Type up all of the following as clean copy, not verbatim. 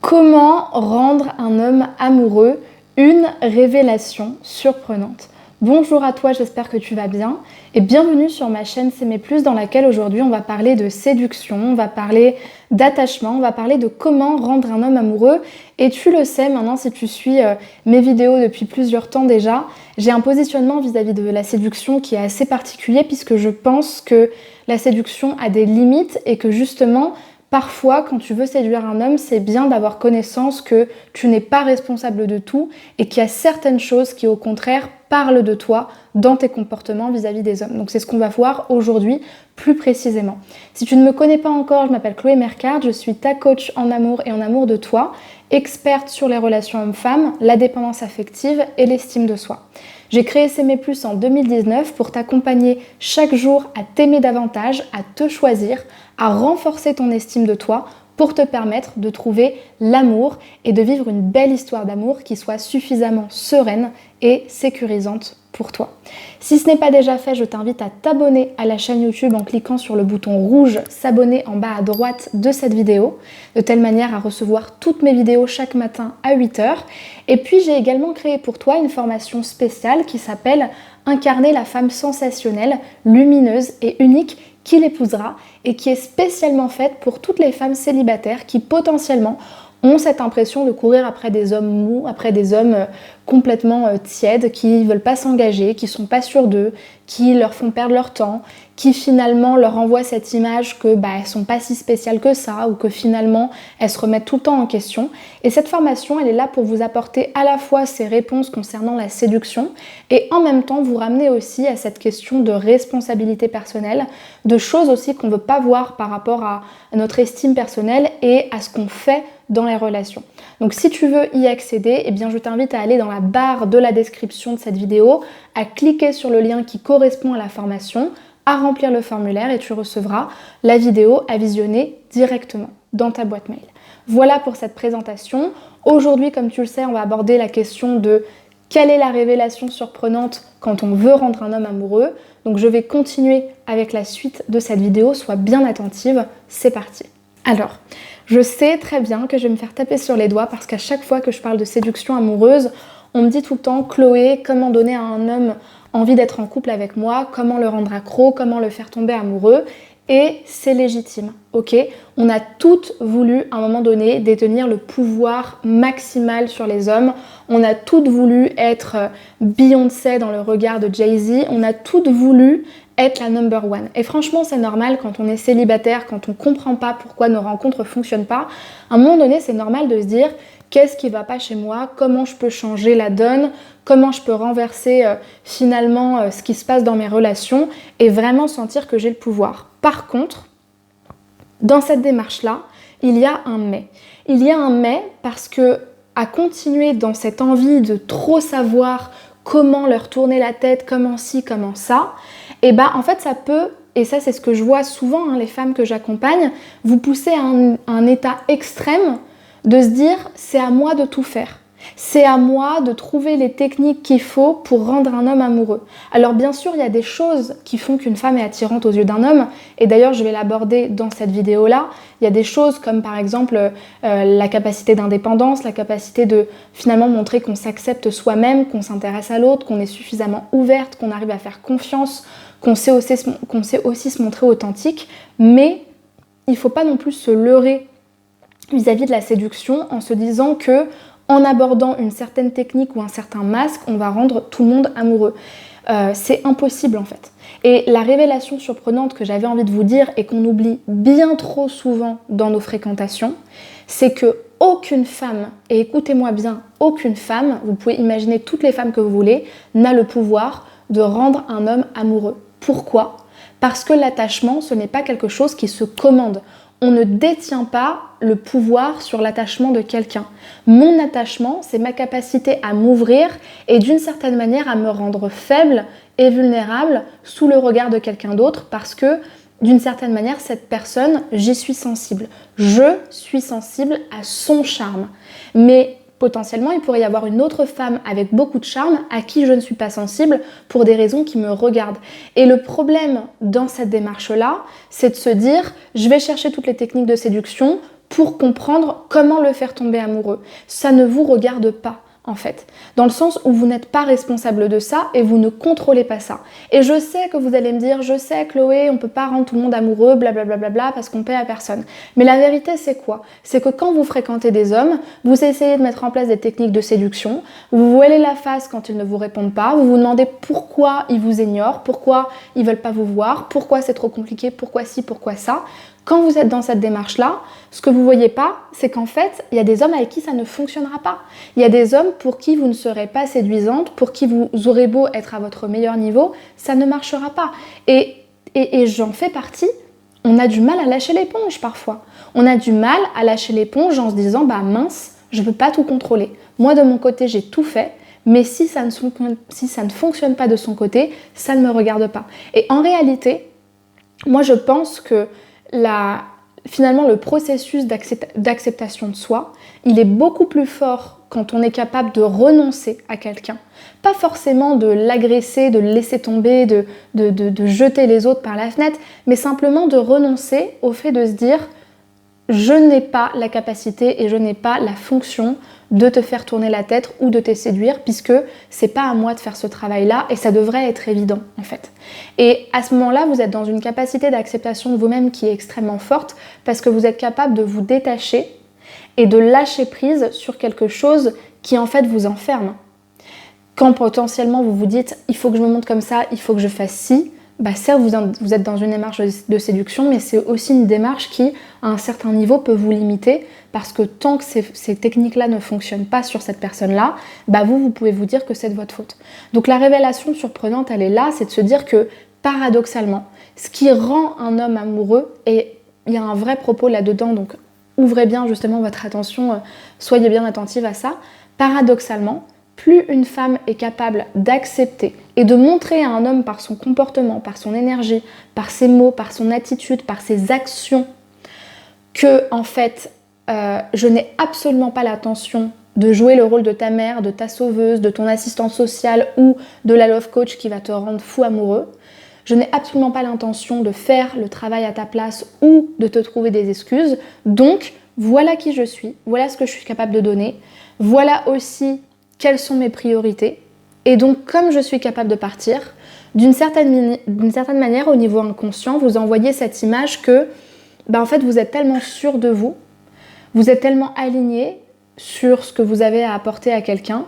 Comment rendre un homme amoureux? Une révélation surprenante. Bonjour à toi, j'espère que tu vas bien et bienvenue sur ma chaîne S'aimer plus dans laquelle aujourd'hui on va parler de séduction, on va parler d'attachement, on va parler de comment rendre un homme amoureux. Et tu le sais maintenant si tu suis mes vidéos depuis plusieurs temps déjà, j'ai un positionnement vis-à-vis de la séduction qui est assez particulier puisque je pense que la séduction a des limites et que justement parfois, quand tu veux séduire un homme, c'est bien d'avoir connaissance que tu n'es pas responsable de tout et qu'il y a certaines choses qui, au contraire, parlent de toi dans tes comportements vis-à-vis des hommes. Donc c'est ce qu'on va voir aujourd'hui plus précisément. Si tu ne me connais pas encore, je m'appelle Chloé Mercard, je suis ta coach en amour et en amour de toi, experte sur les relations hommes-femmes, la dépendance affective et l'estime de soi. J'ai créé S'aimer plus en 2019 pour t'accompagner chaque jour à t'aimer davantage, à te choisir, à renforcer ton estime de toi pour te permettre de trouver l'amour et de vivre une belle histoire d'amour qui soit suffisamment sereine et sécurisante pour toi. Si ce n'est pas déjà fait, je t'invite à t'abonner à la chaîne YouTube en cliquant sur le bouton rouge s'abonner en bas à droite de cette vidéo, de telle manière à recevoir toutes mes vidéos chaque matin à 8h. Et puis j'ai également créé pour toi une formation spéciale qui s'appelle Incarner la femme sensationnelle, lumineuse et unique qui l'épousera et qui est spécialement faite pour toutes les femmes célibataires qui potentiellement ont cette impression de courir après des hommes mous, après des hommes complètement tièdes, qui ne veulent pas s'engager, qui ne sont pas sûrs d'eux, qui leur font perdre leur temps, qui finalement leur envoient cette image que elles ne sont pas si spéciales que ça ou que finalement elles se remettent tout le temps en question. Et cette formation, elle est là pour vous apporter à la fois ces réponses concernant la séduction et en même temps vous ramener aussi à cette question de responsabilité personnelle, de choses aussi qu'on ne veut pas voir par rapport à notre estime personnelle et à ce qu'on fait dans les relations. Donc si tu veux y accéder, eh bien je t'invite à aller dans la barre de la description de cette vidéo, à cliquer sur le lien qui correspond à la formation, à remplir le formulaire et tu recevras la vidéo à visionner directement dans ta boîte mail. Voilà pour cette présentation. Aujourd'hui, comme tu le sais, on va aborder la question de quelle est la révélation surprenante quand on veut rendre un homme amoureux. Donc je vais continuer avec la suite de cette vidéo, sois bien attentive, c'est parti. Alors, je sais très bien que je vais me faire taper sur les doigts parce qu'à chaque fois que je parle de séduction amoureuse, on me dit tout le temps « Chloé, comment donner à un homme envie d'être en couple avec moi, comment le rendre accro, comment le faire tomber amoureux ?» Et c'est légitime, ok? On a toutes voulu, à un moment donné, détenir le pouvoir maximal sur les hommes. On a toutes voulu être Beyoncé dans le regard de Jay-Z. On a toutes voulu être la number one. Et franchement, c'est normal quand on est célibataire, quand on ne comprend pas pourquoi nos rencontres ne fonctionnent pas. À un moment donné, c'est normal de se dire qu'est-ce qui ne va pas chez moi, comment je peux changer la donne, comment je peux renverser finalement ce qui se passe dans mes relations et vraiment sentir que j'ai le pouvoir. Par contre, dans cette démarche-là, il y a un mais. Il y a un mais parce que à continuer dans cette envie de trop savoir comment leur tourner la tête, comment ci, comment ça, et en fait ça peut, et ça c'est ce que je vois souvent, les femmes que j'accompagne, vous pousser à un état extrême de se dire c'est à moi de tout faire. C'est à moi de trouver les techniques qu'il faut pour rendre un homme amoureux. Alors bien sûr, il y a des choses qui font qu'une femme est attirante aux yeux d'un homme, et d'ailleurs je vais l'aborder dans cette vidéo-là. Il y a des choses comme par exemple la capacité d'indépendance, la capacité de finalement montrer qu'on s'accepte soi-même, qu'on s'intéresse à l'autre, qu'on est suffisamment ouverte, qu'on arrive à faire confiance, qu'on sait aussi se montrer authentique, mais il ne faut pas non plus se leurrer vis-à-vis de la séduction en se disant que en abordant une certaine technique ou un certain masque, on va rendre tout le monde amoureux. C'est impossible en fait. Et la révélation surprenante que j'avais envie de vous dire et qu'on oublie bien trop souvent dans nos fréquentations, c'est que aucune femme, et écoutez-moi bien, aucune femme, vous pouvez imaginer toutes les femmes que vous voulez, n'a le pouvoir de rendre un homme amoureux. Pourquoi ? Parce que l'attachement, ce n'est pas quelque chose qui se commande. On ne détient pas le pouvoir sur l'attachement de quelqu'un. Mon attachement, c'est ma capacité à m'ouvrir et d'une certaine manière à me rendre faible et vulnérable sous le regard de quelqu'un d'autre parce que d'une certaine manière, cette personne, j'y suis sensible. Je suis sensible à son charme. Mais potentiellement, il pourrait y avoir une autre femme avec beaucoup de charme à qui je ne suis pas sensible pour des raisons qui me regardent. Et le problème dans cette démarche-là, c'est de se dire, je vais chercher toutes les techniques de séduction pour comprendre comment le faire tomber amoureux. Ça ne vous regarde pas, en fait, dans le sens où vous n'êtes pas responsable de ça et vous ne contrôlez pas ça. Et je sais que vous allez me dire, je sais Chloé, on peut pas rendre tout le monde amoureux, blablabla, parce qu'on paie à personne. Mais la vérité c'est quoi? C'est que quand vous fréquentez des hommes, vous essayez de mettre en place des techniques de séduction, vous voilez la face quand ils ne vous répondent pas, vous vous demandez pourquoi ils vous ignorent, pourquoi ils veulent pas vous voir, pourquoi c'est trop compliqué, pourquoi ci, pourquoi ça. Quand vous êtes dans cette démarche-là, ce que vous ne voyez pas, c'est qu'en fait, il y a des hommes avec qui ça ne fonctionnera pas. Il y a des hommes pour qui vous ne serez pas séduisante, pour qui vous aurez beau être à votre meilleur niveau, ça ne marchera pas. Et j'en fais partie, on a du mal à lâcher l'éponge parfois. On a du mal à lâcher l'éponge en se disant, bah mince, je ne peux pas tout contrôler. Moi, de mon côté, j'ai tout fait, mais si ça ne fonctionne pas de son côté, ça ne me regarde pas. Et en réalité, moi, je pense que finalement, le processus d'acceptation de soi, il est beaucoup plus fort quand on est capable de renoncer à quelqu'un. Pas forcément de l'agresser, de le laisser tomber, de jeter les autres par la fenêtre, mais simplement de renoncer au fait de se dire « je n'ai pas la capacité et je n'ai pas la fonction de te faire tourner la tête ou de te séduire puisque c'est pas à moi de faire ce travail-là et ça devrait être évident en fait. » Et à ce moment-là, vous êtes dans une capacité d'acceptation de vous-même qui est extrêmement forte parce que vous êtes capable de vous détacher et de lâcher prise sur quelque chose qui en fait vous enferme. Quand potentiellement vous vous dites « il faut que je me montre comme ça, il faut que je fasse ci », bah certes, vous êtes dans une démarche de séduction, mais c'est aussi une démarche qui, à un certain niveau, peut vous limiter parce que tant que ces techniques-là ne fonctionnent pas sur cette personne-là, bah vous pouvez vous dire que c'est de votre faute. Donc la révélation surprenante, elle est là, c'est de se dire que, paradoxalement, ce qui rend un homme amoureux, et il y a un vrai propos là-dedans, donc ouvrez bien justement votre attention, soyez bien attentive à ça, paradoxalement, plus une femme est capable d'accepter et de montrer à un homme par son comportement, par son énergie, par ses mots, par son attitude, par ses actions, que en fait, je n'ai absolument pas l'intention de jouer le rôle de ta mère, de ta sauveuse, de ton assistante sociale ou de la love coach qui va te rendre fou amoureux. Je n'ai absolument pas l'intention de faire le travail à ta place ou de te trouver des excuses. Donc, voilà qui je suis, voilà ce que je suis capable de donner, voilà aussi quelles sont mes priorités. Et donc, comme je suis capable de partir, d'une certaine manière, au niveau inconscient, vous envoyez cette image que, en fait, vous êtes tellement sûr de vous, vous êtes tellement aligné sur ce que vous avez à apporter à quelqu'un,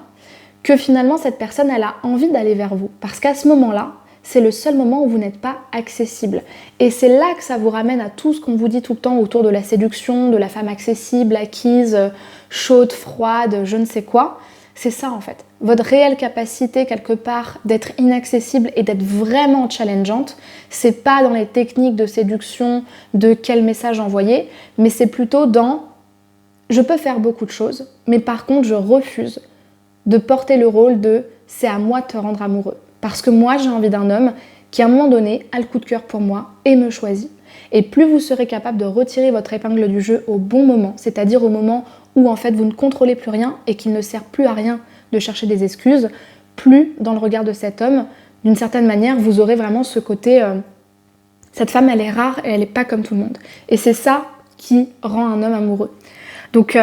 que finalement, cette personne, elle a envie d'aller vers vous. Parce qu'à ce moment-là, c'est le seul moment où vous n'êtes pas accessible. Et c'est là que ça vous ramène à tout ce qu'on vous dit tout le temps autour de la séduction, de la femme accessible, acquise, chaude, froide, je ne sais quoi. C'est ça en fait. Votre réelle capacité quelque part d'être inaccessible et d'être vraiment challengeante, c'est pas dans les techniques de séduction, de quel message envoyer, mais c'est plutôt dans je peux faire beaucoup de choses, mais par contre je refuse de porter le rôle de c'est à moi de te rendre amoureux. Parce que moi j'ai envie d'un homme qui à un moment donné a le coup de cœur pour moi et me choisit. Et plus vous serez capable de retirer votre épingle du jeu au bon moment, c'est-à-dire au moment où en fait vous ne contrôlez plus rien et qu'il ne sert plus à rien de chercher des excuses, plus dans le regard de cet homme, d'une certaine manière, vous aurez vraiment ce côté cette femme elle est rare et elle n'est pas comme tout le monde. Et c'est ça qui rend un homme amoureux. Donc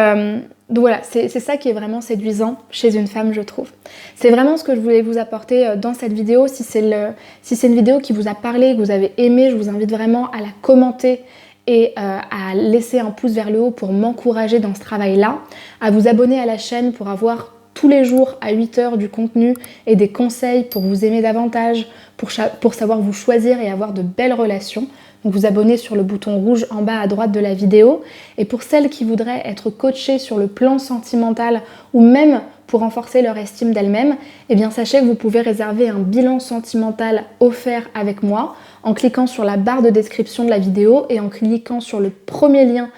voilà, c'est ça qui est vraiment séduisant chez une femme, je trouve. C'est vraiment ce que je voulais vous apporter dans cette vidéo. Si c'est une vidéo qui vous a parlé, que vous avez aimé, je vous invite vraiment à la commenter et à laisser un pouce vers le haut pour m'encourager dans ce travail-là, à vous abonner à la chaîne pour avoir tous les jours à 8h du contenu et des conseils pour vous aimer davantage, pour savoir vous choisir et avoir de belles relations. Donc vous abonnez sur le bouton rouge en bas à droite de la vidéo. Et pour celles qui voudraient être coachées sur le plan sentimental ou même pour renforcer leur estime d'elles-mêmes, eh bien sachez que vous pouvez réserver un bilan sentimental offert avec moi en cliquant sur la barre de description de la vidéo et en cliquant sur le premier lien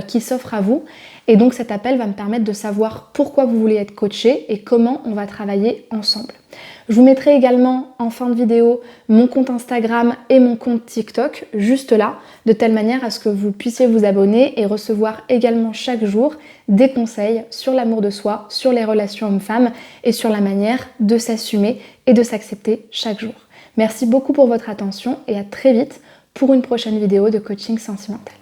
qui s'offre à vous. Et donc cet appel va me permettre de savoir pourquoi vous voulez être coaché et comment on va travailler ensemble. Je vous mettrai également en fin de vidéo mon compte Instagram et mon compte TikTok juste là, de telle manière à ce que vous puissiez vous abonner et recevoir également chaque jour des conseils sur l'amour de soi, sur les relations hommes-femmes et sur la manière de s'assumer et de s'accepter chaque jour. Merci beaucoup pour votre attention et à très vite pour une prochaine vidéo de coaching sentimental.